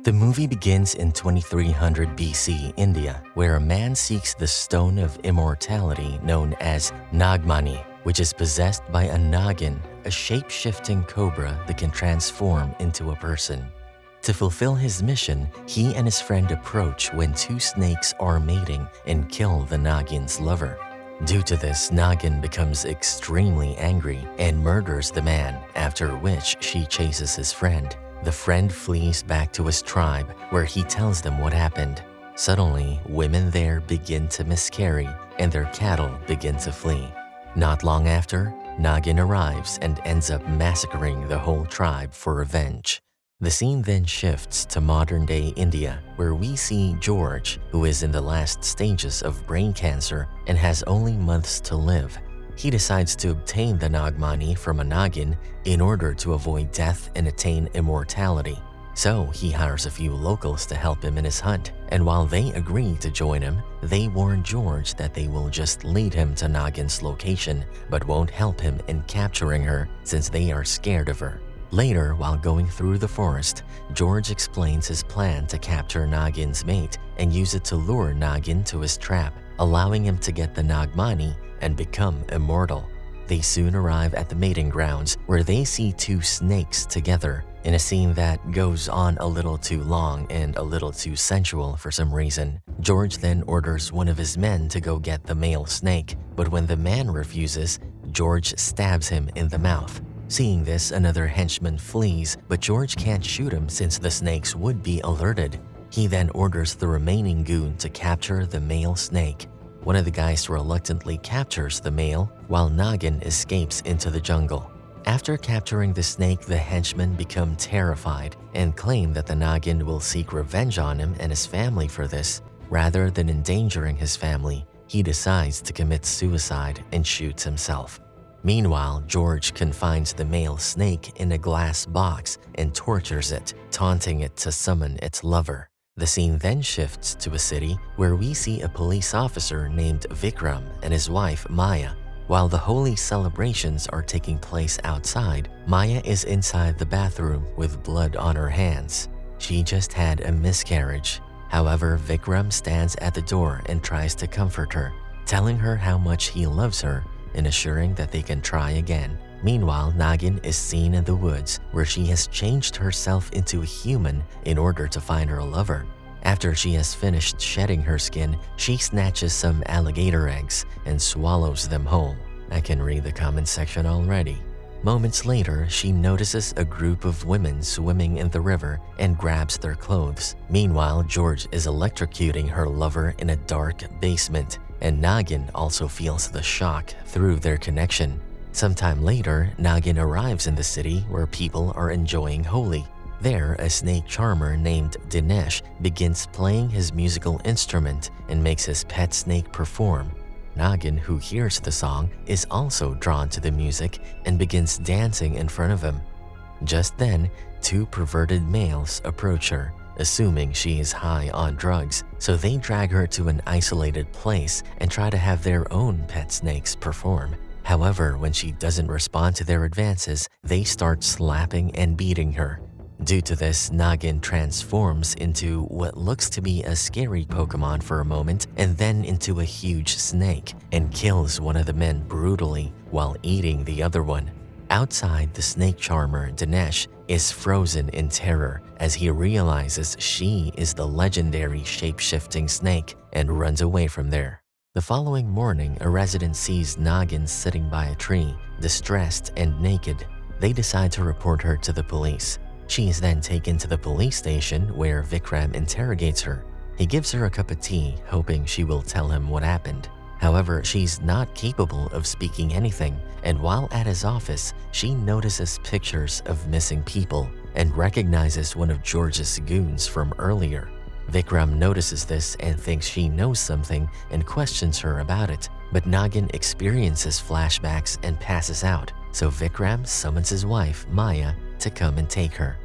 The movie begins in 2300 BC, India, where a man seeks the stone of immortality known as Nagmani, which is possessed by a Nagin, a shape-shifting cobra that can transform into a person. To fulfill his mission, he and his friend approach when two snakes are mating and kill the Nagin's lover. Due to this, Nagin becomes extremely angry and murders the man, after which she chases his friend. The friend flees back to his tribe, where he tells them what happened. Suddenly, women there begin to miscarry and their cattle begin to flee. Not long after, Nagin arrives and ends up massacring the whole tribe for revenge. The scene then shifts to modern-day India, where we see George, who is in the last stages of brain cancer and has only months to live. He decides to obtain the Nagmani from a Nagin in order to avoid death and attain immortality. So he hires a few locals to help him in his hunt, and while they agree to join him, they warn George that they will just lead him to Nagin's location, but won't help him in capturing her since they are scared of her. Later, while going through the forest, George explains his plan to capture Nagin's mate and use it to lure Nagin to his trap, allowing him to get the Nagmani and become immortal. They soon arrive at the mating grounds, where they see two snakes together in a scene that goes on a little too long and a little too sensual for some reason. George then orders one of his men to go get the male snake, but when the man refuses, George stabs him in the mouth. Seeing this, another henchman flees, but George can't shoot him since the snakes would be alerted. He then orders the remaining goon to capture the male snake. One of the guys reluctantly captures the male, while Nagin escapes into the jungle. After capturing the snake, the henchmen become terrified and claim that the Nagin will seek revenge on him and his family for this. Rather than endangering his family, he decides to commit suicide and shoots himself. Meanwhile, George confines the male snake in a glass box and tortures it, taunting it to summon its lover. The scene then shifts to a city where we see a police officer named Vikram and his wife Maya. While the holy celebrations are taking place outside, Maya is inside the bathroom with blood on her hands. She just had a miscarriage. However, Vikram stands at the door and tries to comfort her, telling her how much he loves her and assuring that they can try again. Meanwhile, Nagin is seen in the woods, where she has changed herself into a human in order to find her lover. After she has finished shedding her skin, she snatches some alligator eggs and swallows them whole. I can read the comment section already. Moments later, she notices a group of women swimming in the river and grabs their clothes. Meanwhile, George is electrocuting her lover in a dark basement, and Nagin also feels the shock through their connection. Sometime later, Nagin arrives in the city where people are enjoying Holi. There, a snake charmer named Dinesh begins playing his musical instrument and makes his pet snake perform. Nagin, who hears the song, is also drawn to the music and begins dancing in front of him. Just then, two perverted males approach her, assuming she is high on drugs, so they drag her to an isolated place and try to have their own pet snakes perform. However, when she doesn't respond to their advances, they start slapping and beating her. Due to this, Nagin transforms into what looks to be a scary Pokemon for a moment and then into a huge snake and kills one of the men brutally while eating the other one. Outside, the snake charmer, Dinesh, is frozen in terror as he realizes she is the legendary shape-shifting snake and runs away from there. The following morning, a resident sees Nagin sitting by a tree, distressed and naked. They decide to report her to the police. She is then taken to the police station where Vikram interrogates her. He gives her a cup of tea, hoping she will tell him what happened. However, she's not capable of speaking anything, and while at his office, she notices pictures of missing people and recognizes one of George's goons from earlier. Vikram notices this and thinks she knows something and questions her about it, but Nagin experiences flashbacks and passes out, so Vikram summons his wife, Maya, to come and take her.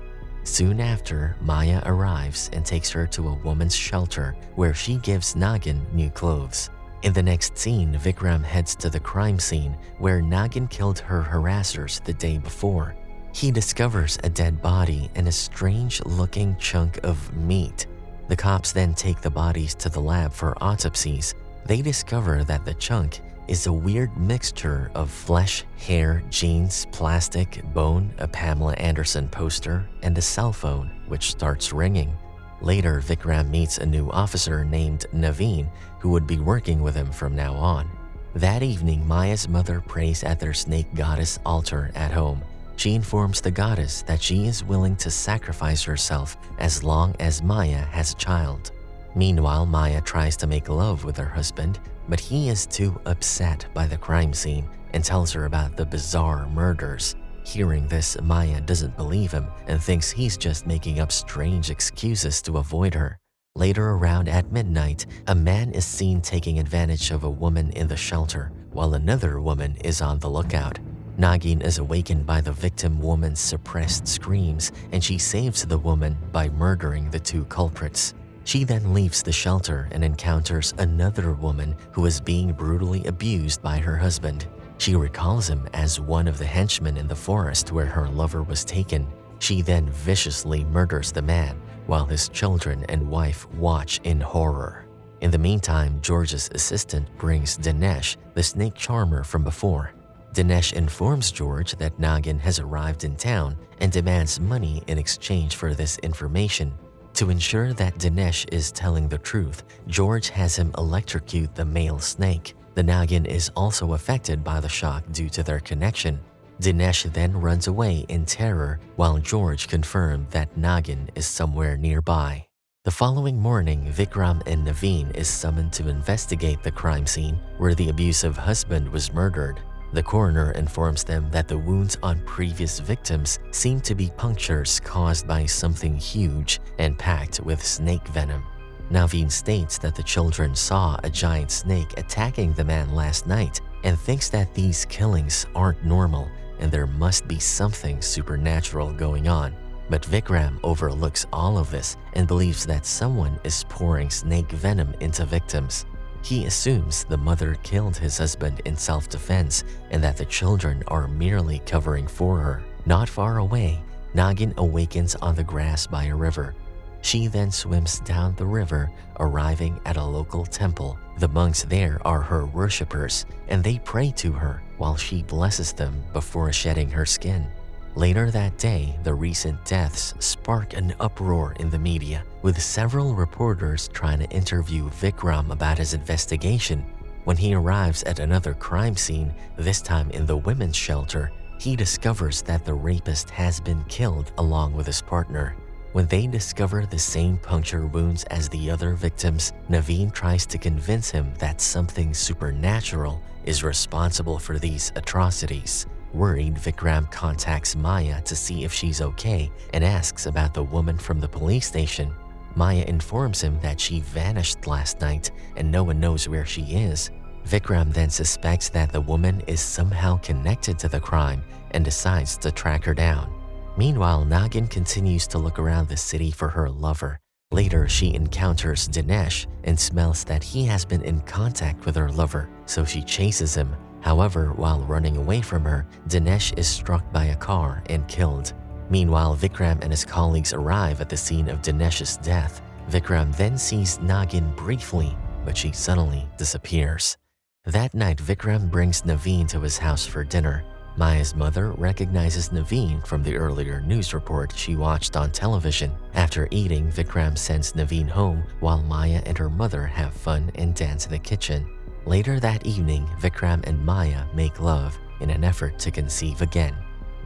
Soon after, Maya arrives and takes her to a woman's shelter where she gives Nagin new clothes. In the next scene, Vikram heads to the crime scene where Nagin killed her harassers the day before. He discovers a dead body and a strange-looking chunk of meat. The cops then take the bodies to the lab for autopsies. They discover that the chunk is a weird mixture of flesh, hair, jeans, plastic, bone, a Pamela Anderson poster, and a cell phone, which starts ringing. Later, Vikram meets a new officer named Nagin, who would be working with him from now on. That evening, Maya's mother prays at their snake goddess altar at home. She informs the goddess that she is willing to sacrifice herself as long as Maya has a child. Meanwhile, Maya tries to make love with her husband, but he is too upset by the crime scene and tells her about the bizarre murders. Hearing this, Maya doesn't believe him and thinks he's just making up strange excuses to avoid her. Later, around at midnight, a man is seen taking advantage of a woman in the shelter, while another woman is on the lookout. Nagin is awakened by the victim woman's suppressed screams, and she saves the woman by murdering the two culprits. She then leaves the shelter and encounters another woman who is being brutally abused by her husband. She recalls him as one of the henchmen in the forest where her lover was taken. She then viciously murders the man, while his children and wife watch in horror. In the meantime, George's assistant brings Dinesh, the snake charmer from before. Dinesh informs George that Nagin has arrived in town and demands money in exchange for this information. To ensure that Dinesh is telling the truth, George has him electrocute the male snake. The Nagin is also affected by the shock due to their connection. Dinesh then runs away in terror while George confirmed that Nagin is somewhere nearby. The following morning, Vikram and Nagin is summoned to investigate the crime scene where the abusive husband was murdered. The coroner informs them that the wounds on previous victims seem to be punctures caused by something huge and packed with snake venom. Nagin states that the children saw a giant snake attacking the man last night and thinks that these killings aren't normal and there must be something supernatural going on. But Vikram overlooks all of this and believes that someone is pouring snake venom into victims. He assumes the mother killed his husband in self-defense and that the children are merely covering for her. Not far away, Nagin awakens on the grass by a river. She then swims down the river, arriving at a local temple. The monks there are her worshippers, and they pray to her while she blesses them before shedding her skin. Later that day, the recent deaths spark an uproar in the media, with several reporters trying to interview Vikram about his investigation. When he arrives at another crime scene, this time in the women's shelter, he discovers that the rapist has been killed along with his partner. When they discover the same puncture wounds as the other victims, Nagin tries to convince him that something supernatural is responsible for these atrocities. Worried, Vikram contacts Maya to see if she's okay and asks about the woman from the police station. Maya informs him that she vanished last night and no one knows where she is. Vikram then suspects that the woman is somehow connected to the crime and decides to track her down. Meanwhile, Nagin continues to look around the city for her lover. Later, she encounters Dinesh and smells that he has been in contact with her lover, so she chases him. However, while running away from her, Dinesh is struck by a car and killed. Meanwhile, Vikram and his colleagues arrive at the scene of Dinesh's death. Vikram then sees Nagin briefly, but she suddenly disappears. That night, Vikram brings Nagin to his house for dinner. Maya's mother recognizes Nagin from the earlier news report she watched on television. After eating, Vikram sends Nagin home while Maya and her mother have fun and dance in the kitchen. Later that evening, Vikram and Maya make love in an effort to conceive again.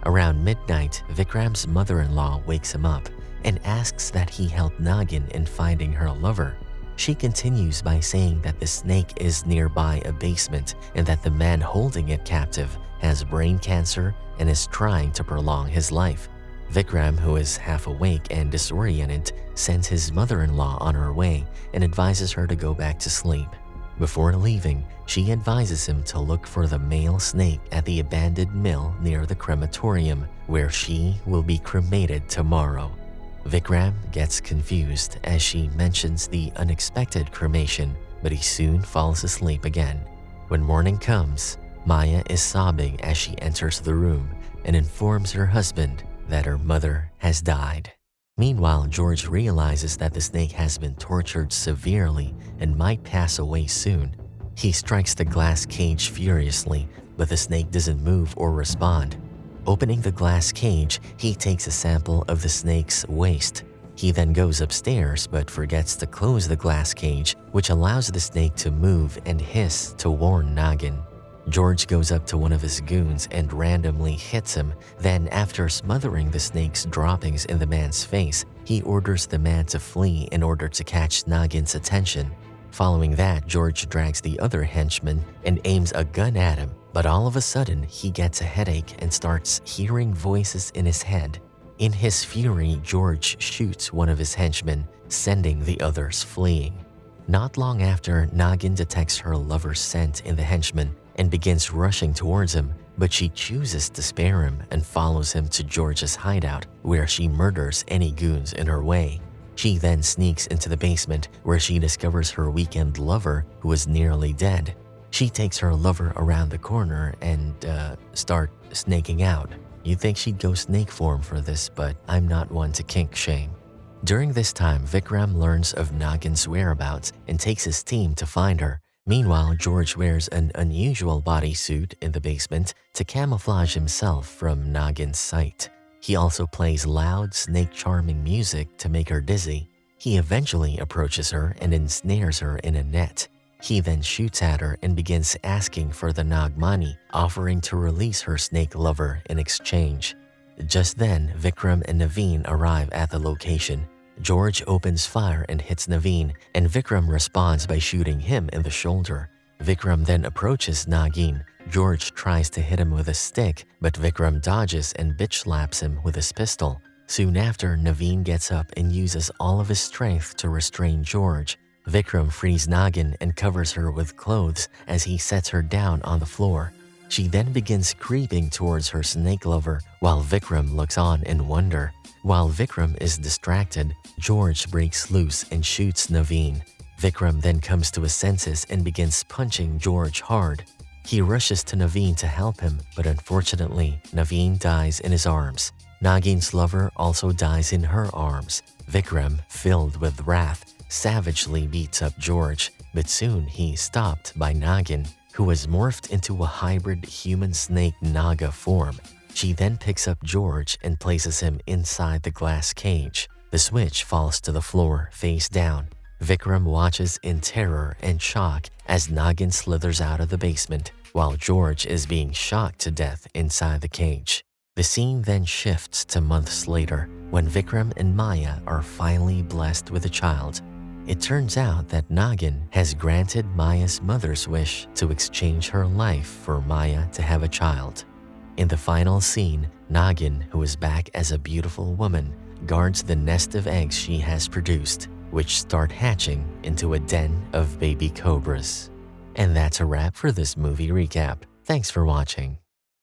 Around midnight, Vikram's mother-in-law wakes him up and asks that he help Nagin in finding her lover. She continues by saying that the snake is nearby a basement and that the man holding it captive has brain cancer and is trying to prolong his life. Vikram, who is half awake and disoriented, sends his mother-in-law on her way and advises her to go back to sleep. Before leaving, she advises him to look for the male snake at the abandoned mill near the crematorium, where she will be cremated tomorrow. Vikram gets confused as she mentions the unexpected cremation, but he soon falls asleep again. When morning comes, Maya is sobbing as she enters the room and informs her husband that her mother has died. Meanwhile, George realizes that the snake has been tortured severely and might pass away soon. He strikes the glass cage furiously, but the snake doesn't move or respond. Opening the glass cage, he takes a sample of the snake's waste. He then goes upstairs but forgets to close the glass cage, which allows the snake to move and hiss to warn Nagin. George goes up to one of his goons and randomly hits him. Then, after smothering the snake's droppings in the man's face, he orders the man to flee in order to catch Nagin's attention. Following that, George drags the other henchman and aims a gun at him, but all of a sudden he gets a headache and starts hearing voices in his head. In his fury, George shoots one of his henchmen, sending the others fleeing. Not long after, Nagin detects her lover's scent in the henchman and begins rushing towards him, but she chooses to spare him and follows him to George's hideout, where she murders any goons in her way. She then sneaks into the basement, where she discovers her weekend lover, who is nearly dead. She takes her lover around the corner and start snaking out. You'd think she'd go snake form for this, but I'm not one to kink shame. During this time, Vikram learns of Nagin's whereabouts and takes his team to find her. Meanwhile, George wears an unusual bodysuit in the basement to camouflage himself from Nagin's sight. He also plays loud, snake-charming music to make her dizzy. He eventually approaches her and ensnares her in a net. He then shoots at her and begins asking for the Nagmani, offering to release her snake lover in exchange. Just then, Vikram and Navin arrive at the location. George opens fire and hits Navin, and Vikram responds by shooting him in the shoulder. Vikram then approaches Nagin. George tries to hit him with a stick, but Vikram dodges and bitch slaps him with his pistol. Soon after, Navin gets up and uses all of his strength to restrain George. Vikram frees Nagin and covers her with clothes as he sets her down on the floor. She then begins creeping towards her snake lover while Vikram looks on in wonder. While Vikram is distracted, George breaks loose and shoots Navin. Vikram then comes to his senses and begins punching George hard. He rushes to Navin to help him, but unfortunately, Navin dies in his arms. Nagin's lover also dies in her arms. Vikram, filled with wrath, savagely beats up George, but soon he's stopped by Nagin, who has morphed into a hybrid human-snake Naga form. She then picks up George and places him inside the glass cage. The switch falls to the floor, face down. Vikram watches in terror and shock as Nagin slithers out of the basement, while George is being shocked to death inside the cage. The scene then shifts to months later, when Vikram and Maya are finally blessed with a child. It turns out that Nagin has granted Maya's mother's wish to exchange her life for Maya to have a child. In the final scene, Nagin, who is back as a beautiful woman, guards the nest of eggs she has produced, which start hatching into a den of baby cobras. And that's a wrap for this movie recap. Thanks for watching.